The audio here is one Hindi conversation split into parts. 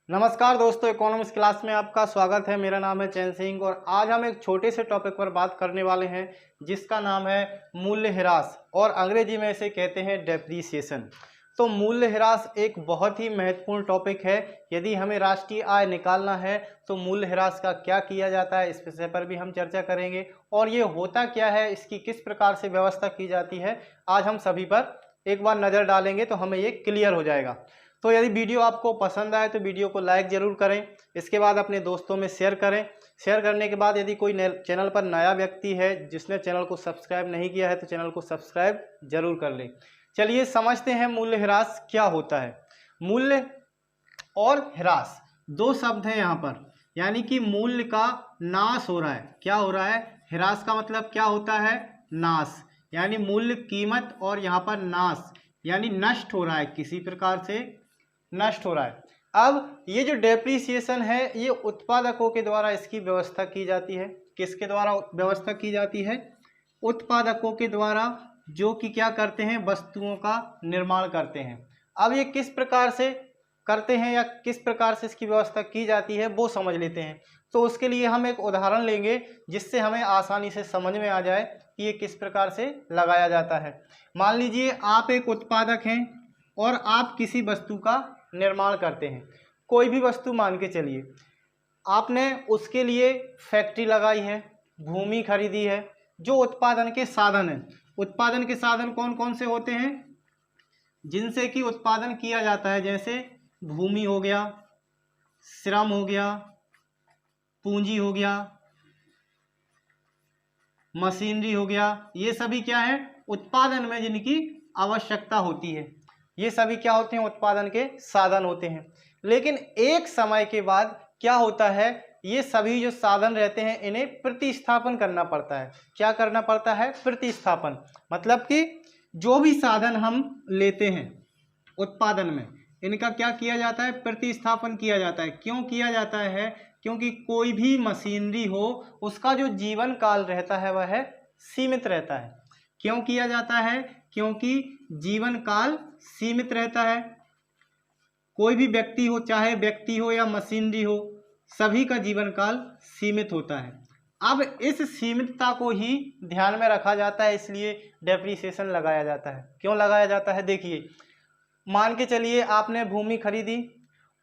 नमस्कार दोस्तों, इकोनॉमिक्स क्लास में आपका स्वागत है। मेरा नाम है चैन सिंह और आज हम एक छोटे से टॉपिक पर बात करने वाले हैं जिसका नाम है मूल्यह्रास और अंग्रेजी में इसे कहते हैं डेप्रीसिएशन। तो मूल्यह्रास एक बहुत ही महत्वपूर्ण टॉपिक है। यदि हमें राष्ट्रीय आय निकालना है तो मूल्यह्रास का क्या किया जाता है, इस विषय पर भी हम चर्चा करेंगे और ये होता क्या है, इसकी किस प्रकार से व्यवस्था की जाती है, आज हम सभी पर एक बार नज़र डालेंगे तो हमें ये क्लियर हो जाएगा। तो यदि वीडियो आपको पसंद आए तो वीडियो को लाइक ज़रूर करें, इसके बाद अपने दोस्तों में शेयर करें। शेयर करने के बाद यदि कोई चैनल पर नया व्यक्ति है जिसने चैनल को सब्सक्राइब नहीं किया है तो चैनल को सब्सक्राइब जरूर कर लें। चलिए समझते हैं मूल्यह्रास क्या होता है। मूल्य और ह्रास दो शब्द हैं यहाँ पर, यानी कि मूल्य का नाश हो रहा है। क्या हो रहा है? ह्रास का मतलब क्या होता है? नाश, यानी मूल्य कीमत और यहाँ पर नाश यानी नष्ट हो रहा है, किसी प्रकार से नष्ट हो रहा है। अब ये जो डेप्रीसिएशन है ये उत्पादकों के द्वारा इसकी व्यवस्था की जाती है। किसके द्वारा व्यवस्था की जाती है? उत्पादकों के द्वारा, जो कि क्या करते हैं? वस्तुओं का निर्माण करते हैं। अब ये किस प्रकार से करते हैं या किस प्रकार से इसकी व्यवस्था की जाती है वो समझ लेते हैं। तो उसके लिए हम एक उदाहरण लेंगे जिससे हमें आसानी से समझ में आ जाए कि ये किस प्रकार से लगाया जाता है। मान लीजिए आप एक उत्पादक हैं और आप किसी वस्तु का निर्माण करते हैं। कोई भी वस्तु मान के चलिए, आपने उसके लिए फैक्ट्री लगाई है, भूमि खरीदी है। जो उत्पादन के साधन हैं, उत्पादन के साधन कौन कौन से होते हैं जिनसे कि उत्पादन किया जाता है? जैसे भूमि हो गया, श्रम हो गया, पूंजी हो गया, मशीनरी हो गया। ये सभी क्या है? उत्पादन में जिनकी आवश्यकता होती है, ये सभी क्या होते हैं? उत्पादन के साधन होते हैं। लेकिन एक समय के बाद क्या होता है, ये सभी जो साधन रहते हैं इन्हें प्रतिस्थापन करना पड़ता है। क्या करना पड़ता है? प्रतिस्थापन। मतलब कि जो भी साधन हम लेते हैं उत्पादन में, इनका क्या किया जाता है? प्रतिस्थापन किया जाता है। क्यों किया जाता है? क्योंकि कोई भी मशीनरी हो उसका जो जीवन काल रहता है वह सीमित रहता है। क्यों किया जाता है? क्योंकि जीवन काल सीमित रहता है। कोई भी व्यक्ति हो, चाहे व्यक्ति हो या मशीनरी हो, सभी का जीवन काल सीमित होता है। अब इस सीमितता को ही ध्यान में रखा जाता है, इसलिए डेप्रीसिएशन लगाया जाता है। क्यों लगाया जाता है? देखिए, मान के चलिए आपने भूमि खरीदी,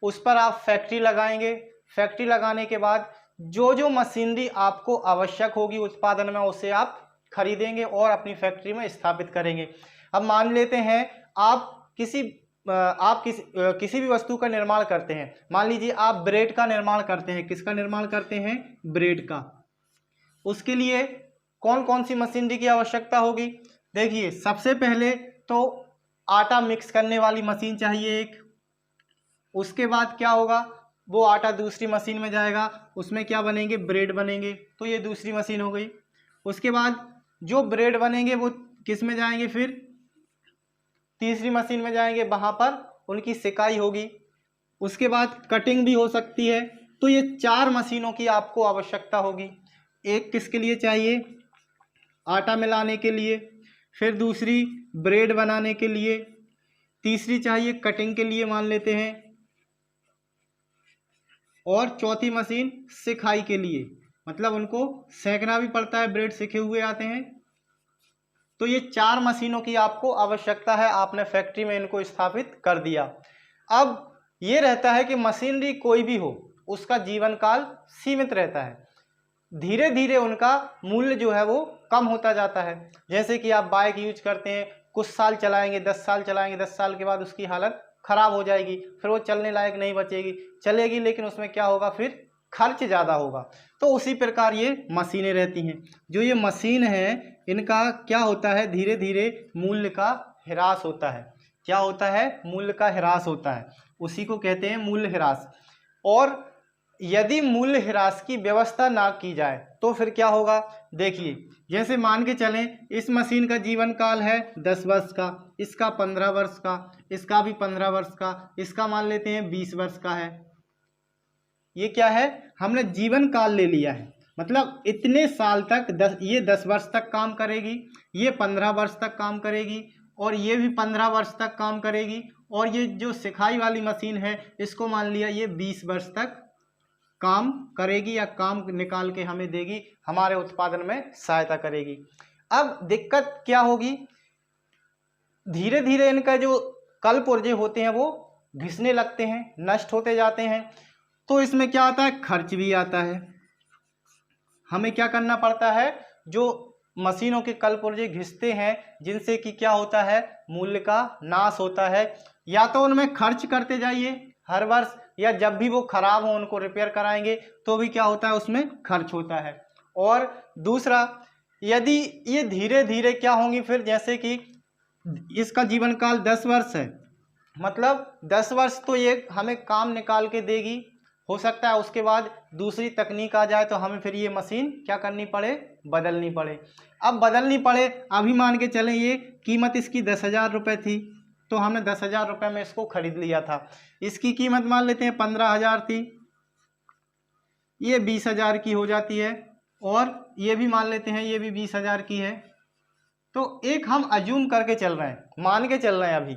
उस पर आप फैक्ट्री लगाएंगे। फैक्ट्री लगाने के बाद जो जो मशीनरी आपको आवश्यक होगी उत्पादन में उसे आप खरीदेंगे और अपनी फैक्ट्री में स्थापित करेंगे। अब मान लेते हैं आप किसी भी वस्तु का निर्माण करते हैं। मान लीजिए आप ब्रेड का निर्माण करते हैं। किसका निर्माण करते हैं? ब्रेड का। उसके लिए कौन कौन सी मशीनरी की आवश्यकता होगी? देखिए, सबसे पहले तो आटा मिक्स करने वाली मशीन चाहिए एक। उसके बाद क्या होगा, वो आटा दूसरी मशीन में जाएगा, उसमें क्या बनेंगे? ब्रेड बनेंगे। तो ये दूसरी मशीन हो गई। उसके बाद जो ब्रेड बनेंगे वो किस में जाएंगे? फिर तीसरी मशीन में जाएंगे, वहाँ पर उनकी सिकाई होगी। उसके बाद कटिंग भी हो सकती है। तो ये 4 मशीनों की आपको आवश्यकता होगी। एक किसके लिए चाहिए? आटा मिलाने के लिए, फिर दूसरी ब्रेड बनाने के लिए, तीसरी चाहिए कटिंग के लिए मान लेते हैं, और चौथी मशीन सिकाई के लिए। मतलब उनको सेकना भी पड़ता है, ब्रेड सिके हुए आते हैं। तो ये 4 मशीनों की आपको आवश्यकता है। आपने फैक्ट्री में इनको स्थापित कर दिया। अब ये रहता है कि मशीनरी कोई भी हो उसका जीवन काल सीमित रहता है। धीरे धीरे उनका मूल्य जो है वो कम होता जाता है। जैसे कि आप बाइक यूज करते हैं, कुछ साल चलाएंगे, 10 साल चलाएंगे, 10 साल के बाद उसकी हालत खराब हो जाएगी, फिर वो चलने लायक नहीं बचेगी। चलेगी लेकिन उसमें क्या होगा? फिर खर्च ज़्यादा होगा। तो उसी प्रकार ये मशीनें रहती हैं। जो ये मशीन है इनका क्या होता है? धीरे धीरे मूल्य का ह्रास होता है। क्या होता है? मूल्य का ह्रास होता है। उसी को कहते हैं मूल्य ह्रास। और यदि मूल्य ह्रास की व्यवस्था ना की जाए तो फिर क्या होगा? देखिए, जैसे मान के चलें इस मशीन का जीवन काल है 10 वर्ष का, इसका 15 वर्ष का, इसका भी 15 वर्ष का, इसका मान लेते हैं 20 वर्ष का है। ये क्या है? हमने जीवन काल ले लिया है। मतलब इतने साल तक ये 10 वर्ष तक काम करेगी, ये 15 वर्ष तक काम करेगी और ये भी 15 वर्ष तक काम करेगी और ये जो सिखाई वाली मशीन है इसको मान लिया ये 20 वर्ष तक काम करेगी या काम निकाल के हमें देगी, हमारे उत्पादन में सहायता करेगी। अब दिक्कत क्या होगी, धीरे धीरे इनका जो कल पुर्जे होते हैं वो घिसने लगते हैं, नष्ट होते जाते हैं। तो इसमें क्या आता है, खर्च भी आता है। हमें क्या करना पड़ता है, जो मशीनों के कल पुर्जे घिसते हैं जिनसे कि क्या होता है, मूल्य का नाश होता है। या तो उनमें खर्च करते जाइए हर वर्ष, या जब भी वो खराब हो उनको रिपेयर कराएंगे तो भी क्या होता है, उसमें खर्च होता है। और दूसरा, यदि ये धीरे धीरे क्या होंगी फिर, जैसे कि इसका जीवन काल 10 वर्ष है, मतलब 10 वर्ष तो ये हमें काम निकाल के देगी। हो सकता है उसके बाद दूसरी तकनीक आ जाए तो हमें फिर ये मशीन क्या करनी पड़े, बदलनी पड़े। अब बदलनी पड़े, अभी मान के चलें ये कीमत इसकी 10,000 रुपये थी, तो हमने 10,000 रुपये में इसको खरीद लिया था। इसकी कीमत मान लेते हैं 15,000 थी, ये 20,000 की हो जाती है, और ये भी मान लेते हैं ये भी 20,000 की है। तो एक हम अज्यूम करके चल रहे हैं, मान के चल रहे हैं अभी।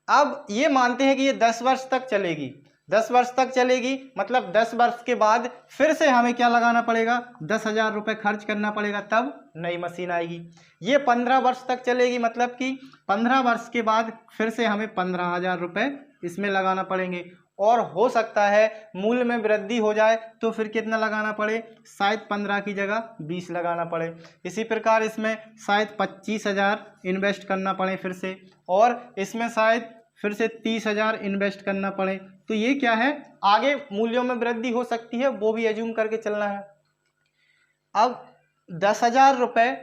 अब ये मानते हैं कि ये 10 वर्ष तक चलेगी, 10 वर्ष तक चलेगी, मतलब 10 वर्ष के बाद फिर से हमें क्या लगाना पड़ेगा, 10,000 रुपये खर्च करना पड़ेगा, तब नई मशीन आएगी। ये 15 वर्ष तक चलेगी, मतलब कि 15 वर्ष के बाद फिर से हमें 15,000 रुपये इसमें लगाना पड़ेंगे। और हो सकता है मूल्य में वृद्धि हो जाए तो फिर कितना लगाना पड़े, शायद 15 की जगह 20 लगाना पड़े। इसी प्रकार इसमें शायद 25,000 इन्वेस्ट करना पड़े फिर से, और इसमें शायद फिर से 30,000 इन्वेस्ट करना पड़े। तो ये क्या है, आगे मूल्यों में वृद्धि हो सकती है, वो भी एज्यूम करके चलना है। अब 10,000 रुपये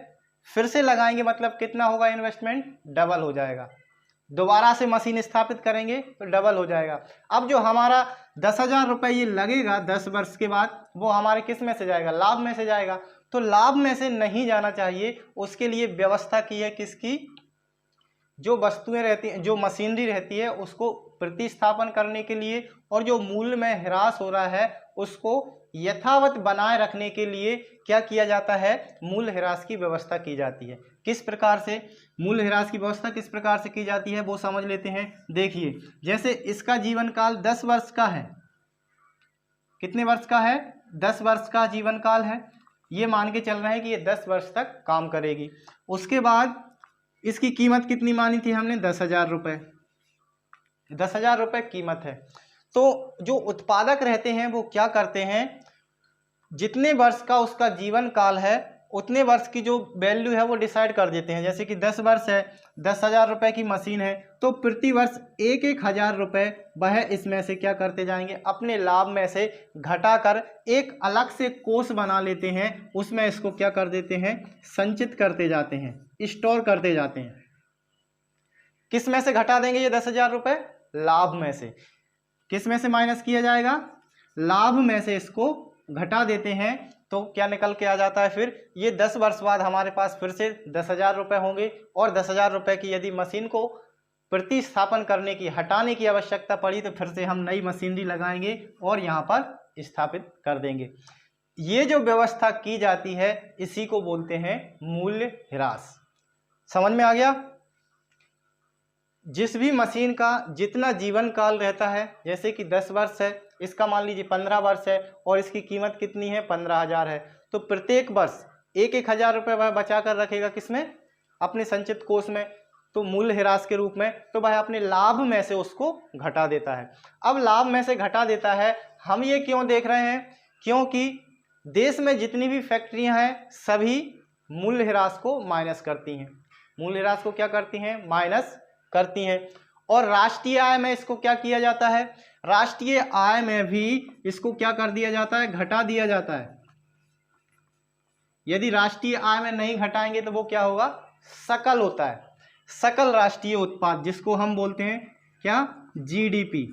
फिर से लगाएंगे, मतलब कितना होगा इन्वेस्टमेंट, डबल हो जाएगा। दोबारा से मशीन स्थापित करेंगे तो डबल हो जाएगा। अब जो हमारा 10,000 रुपये ये लगेगा 10 वर्ष के बाद, वो हमारे किस में से जाएगा, लाभ में से जाएगा। तो लाभ में से नहीं जाना चाहिए, उसके लिए व्यवस्था की है किसकी, जो वस्तुएं रहती हैं, जो मशीनरी रहती है उसको प्रतिस्थापन करने के लिए, और जो मूल्य में ह्रास हो रहा है उसको यथावत बनाए रखने के लिए क्या किया जाता है, मूल्य ह्रास की व्यवस्था की जाती है। किस प्रकार से मूल्य ह्रास की व्यवस्था किस प्रकार से की जाती है वो समझ लेते हैं। देखिए, जैसे इसका जीवन काल 10 वर्ष का है, कितने वर्ष का है, 10 वर्ष का जीवन काल है। ये मान के चल रहे हैं कि ये 10 वर्ष तक काम करेगी। उसके बाद इसकी कीमत कितनी मानी थी हमने, 10,000 रुपये, 10,000 रुपये कीमत है। तो जो उत्पादक रहते हैं वो क्या करते हैं, जितने वर्ष का उसका जीवन काल है उतने वर्ष की जो वैल्यू है वो डिसाइड कर देते हैं। जैसे कि 10 वर्ष है, 10,000 रुपये की मशीन है, तो प्रति वर्ष 1,000 रुपये वह इसमें से क्या करते जाएंगे, अपने लाभ में से घटाकर एक अलग से कोष बना लेते हैं, उसमें इसको क्या कर देते हैं, संचित करते जाते हैं, स्टोर करते जाते हैं। किस में से घटा देंगे ये 10,000 रुपये, लाभ में से। किस में से माइनस किया जाएगा, लाभ में से इसको घटा देते हैं। तो क्या निकल के आ जाता है, फिर ये 10 वर्ष बाद हमारे पास फिर से 10,000 रुपये होंगे, और 10,000 रुपये की यदि मशीन को प्रतिस्थापन करने की, हटाने की आवश्यकता पड़ी तो फिर से हम नई मशीनरी लगाएंगे और यहाँ पर स्थापित कर देंगे। ये जो व्यवस्था की जाती है इसी को बोलते हैं मूल्य ह्रास। समझ में आ गया। जिस भी मशीन का जितना जीवन काल रहता है, जैसे कि 10 वर्ष है, इसका मान लीजिए 15 वर्ष है और इसकी कीमत कितनी है, 15,000 है, तो प्रत्येक वर्ष 1,000 रुपये वह बचा कर रखेगा, किसमें, अपने संचित कोष में, तो मूल्य ह्रास के रूप में। तो वह अपने लाभ में से उसको घटा देता है। अब लाभ में से घटा देता है, हम ये क्यों देख रहे हैं, क्योंकि देश में जितनी भी फैक्ट्रियां हैं सभी मूल्य ह्रास को माइनस करती हैं, मूल्य ह्रास को क्या करती हैं, माइनस करती हैं। और राष्ट्रीय आय में इसको क्या किया जाता है, राष्ट्रीय आय में भी इसको क्या कर दिया जाता है, घटा दिया जाता है। यदि राष्ट्रीय आय में नहीं घटाएंगे तो वो क्या होगा, सकल होता है, सकल राष्ट्रीय उत्पाद, जिसको हम बोलते हैं क्या, जीडीपी।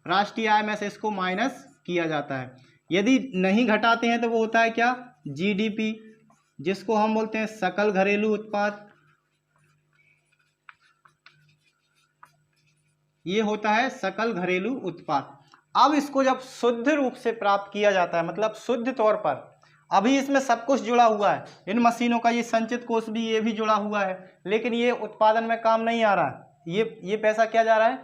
राष्ट्रीय आय में से इसको माइनस किया जाता है। यदि नहीं घटाते हैं तो वो होता है क्या, जीडीपी, जिसको हम बोलते हैं सकल घरेलू उत्पाद। ये होता है सकल घरेलू उत्पाद। अब इसको जब शुद्ध रूप से प्राप्त किया जाता है, मतलब शुद्ध तौर पर, अभी इसमें सब कुछ जुड़ा हुआ है, इन मशीनों का ये संचित कोष भी, ये भी जुड़ा हुआ है, लेकिन ये उत्पादन में काम नहीं आ रहा है। ये पैसा क्या जा रहा है,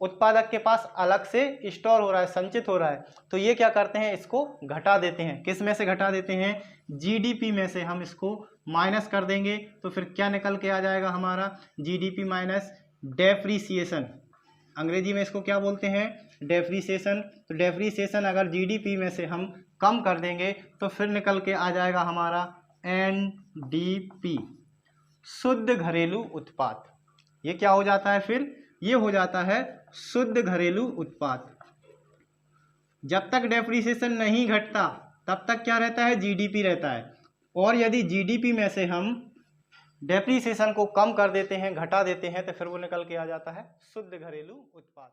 उत्पादक के पास अलग से स्टोर हो रहा है, संचित हो रहा है, तो ये क्या करते हैं, इसको घटा देते हैं। किस में से घटा देते हैं, जीडीपी में से हम इसको माइनस कर देंगे, तो फिर क्या निकल के आ जाएगा हमारा, जीडीपी माइनस डेप्रीसिएशन। अंग्रेजी में इसको क्या बोलते हैं, डेप्रीसिएशन। तो डेप्रीसिएशन अगर जीडीपी में से हम कम कर देंगे तो फिर निकल के आ जाएगा हमारा एनडीपी, शुद्ध घरेलू उत्पाद। ये क्या हो जाता है फिर, ये हो जाता है शुद्ध घरेलू उत्पाद। जब तक डेप्रीसिएशन नहीं घटता तब तक क्या रहता है, जीडीपी रहता है। और यदि जीडीपी में से हम डेप्रीसिएशन को कम कर देते हैं, घटा देते हैं, तो फिर वो निकल के आ जाता है शुद्ध घरेलू उत्पाद।